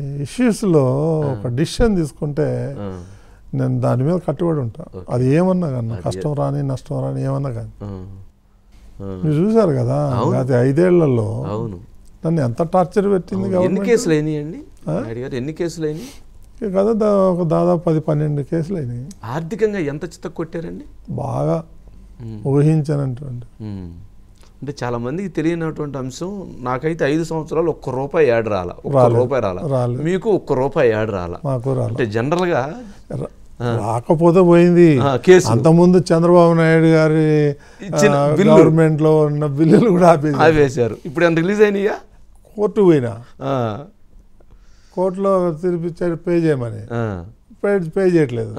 ఇష్యూస్లో ఒక డిసిషన్ తీసుకుంటే నేను దాని మీద కట్టుబడి ఉంటా. అది ఏమన్నా కానీ కష్టం రాని నష్టం రాని ఏమన్నా కానీ మీరు చూసారు కదా గత 5 ఏళ్లలో నన్ను ఎంత టార్చర్ పెట్టింది ఎన్ని కేసులు అయినాయండి అడిగారు ఎన్ని కేసులు అయినాయి కదా ఒక దాదాపు 10-12 కేసులు అయినాయి ఆర్థికంగా ఎంత చిత్త కొట్టారండి బాగా ఊహించనటువంటి అంటే చాలా మందికి తెలియనటువంటి అంశం నాకైతే 5 సంవత్సరాలు ₹1 యాడ్ రాలా ₹1 రాలా మీకు ₹1 యాడ్ రాలా అంటే జనరల్ గా రాకపోతే పోయింది అంతకుముందు చంద్రబాబు నాయుడు గారి గవర్నమెంట్ లో ఉన్న బిల్లులు కూడా ఆపేశారు ఇప్పుడు ఎంత రిలీజ్ అయినాయా కోర్టు పోయినా కోర్టులో తిరిపించారు పే చేయమని పే చేయట్లేదు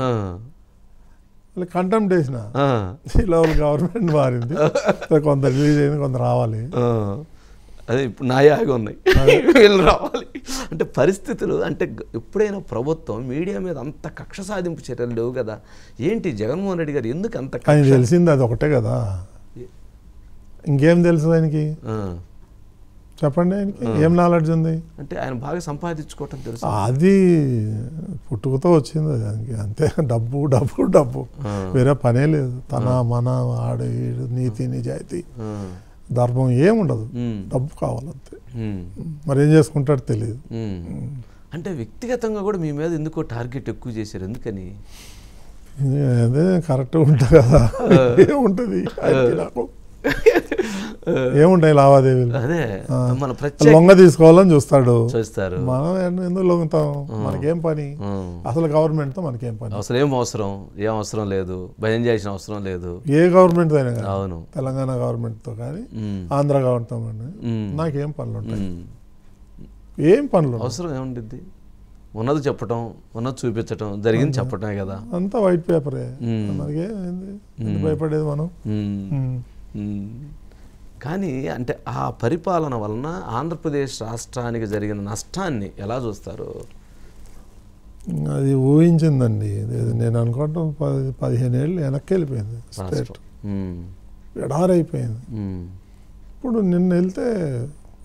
కంటెంప్ట్ వేసిన ఈ లెవెల్ గవర్నమెంట్ మారింది కొంత రిలీజ్ అయింది కొంత రావాలి అదే ఇప్పుడు నాయాగా ఉన్నాయి వీళ్ళు రావాలి అంటే పరిస్థితులు అంటే ఎప్పుడైనా ప్రభుత్వం మీడియా మీద అంత కక్ష సాధింపు చర్యలు లేవు కదా ఏంటి జగన్మోహన్ రెడ్డి గారు ఎందుకు అంత ఆయన తెలిసింది అది ఒకటే కదా ఇంకేం తెలుసు ఆయనకి చెప్పండి ఆయనకి ఏం నాలెడ్జ్ ఉంది అంటే ఆయన బాగా సంపాదించుకోవటం తెలుసు అది పుట్టుకతో వచ్చింది దానికి అంతే డబ్బు డబ్బు డబ్బు వేరే పనే లేదు తన మన ఆడు నీతి నిజాయితీ ధర్మం ఏముండదు డబ్బు కావాలంతే మరి ఏం చేసుకుంటాడో తెలియదు అంటే వ్యక్తిగతంగా కూడా మీ మీద ఎందుకో టార్గెట్ ఎక్కువ చేశారు ఎందుకని అదే కరెక్ట్ ఉంటుంది కదా ఏముంటుంది నాకు ఏముంటాయి లావాదేవీలు అదే మన లొంగ తీసుకోవాలని చూస్తాడు మనం ఎందుకు లొంగుతాం మనకేం పని అసలు గవర్నమెంట్ తో మనకేం పని అసలు ఏం అవసరం లేదు భయం చేయాల్సిన అవసరం లేదు ఏ గవర్నమెంట్ అయినా కానీ అవును తెలంగాణ గవర్నమెంట్ తో కానీ ఆంధ్ర గవర్నమెంట్ తో కానీ నాకేం పనులు ఉంటాయి ఏం పనులు అవసరం ఏముంటుంది ఉన్నది చెప్పటం ఉన్నది చూపించటం జరిగింది చెప్పటమే కదా అంతా వైట్ పేపరే మనకేమైంది భయపడేది మనం కానీ అంటే ఆ పరిపాలన వలన ఆంధ్రప్రదేశ్ రాష్ట్రానికి జరిగిన నష్టాన్ని ఎలా చూస్తారు అది ఊహించిందండి నేను అనుకోవటం 15 ఏళ్ళు వెనక్కి వెళ్ళిపోయింది స్టేట్ ఎడారైపోయింది ఇప్పుడు నిన్న వెళ్తే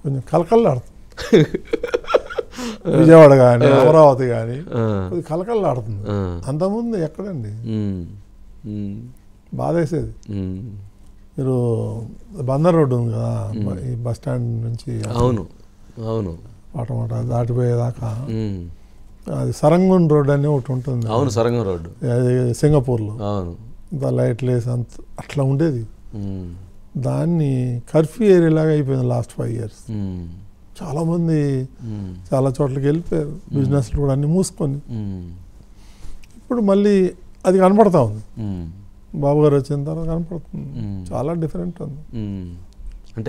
కొంచెం కలకల్లాడుతుంది విజయవాడ కానీ అమరావతి కానీ కలకల్లాడుతుంది అంతకుముందు ఎక్కడండి బాధేసేది మీరు బందర్ రోడ్డు ఉంది కదా ఈ బస్ స్టాండ్ నుంచి అవును అవును పాటమాట దాటిపోయేదాకా అది సరంగం రోడ్ అని ఒకటి ఉంటుంది అవును సరంగం రోడ్డు అది సింగపూర్లో అవును లైట్లు వేసి అంత అట్లా ఉండేది దాన్ని కర్ఫ్యూ ఏరియా లాగా అయిపోయింది లాస్ట్ 5 years చాలామంది చాలా చోట్లకి వెళ్ళిపోయారు బిజినెస్లు కూడా అన్ని మూసుకొని ఇప్పుడు మళ్ళీ అది కనపడతా ఉంది బాబు గారు వచ్చిన తర్వాత కనపడుతుంది చాలా డిఫరెంట్ ఉంది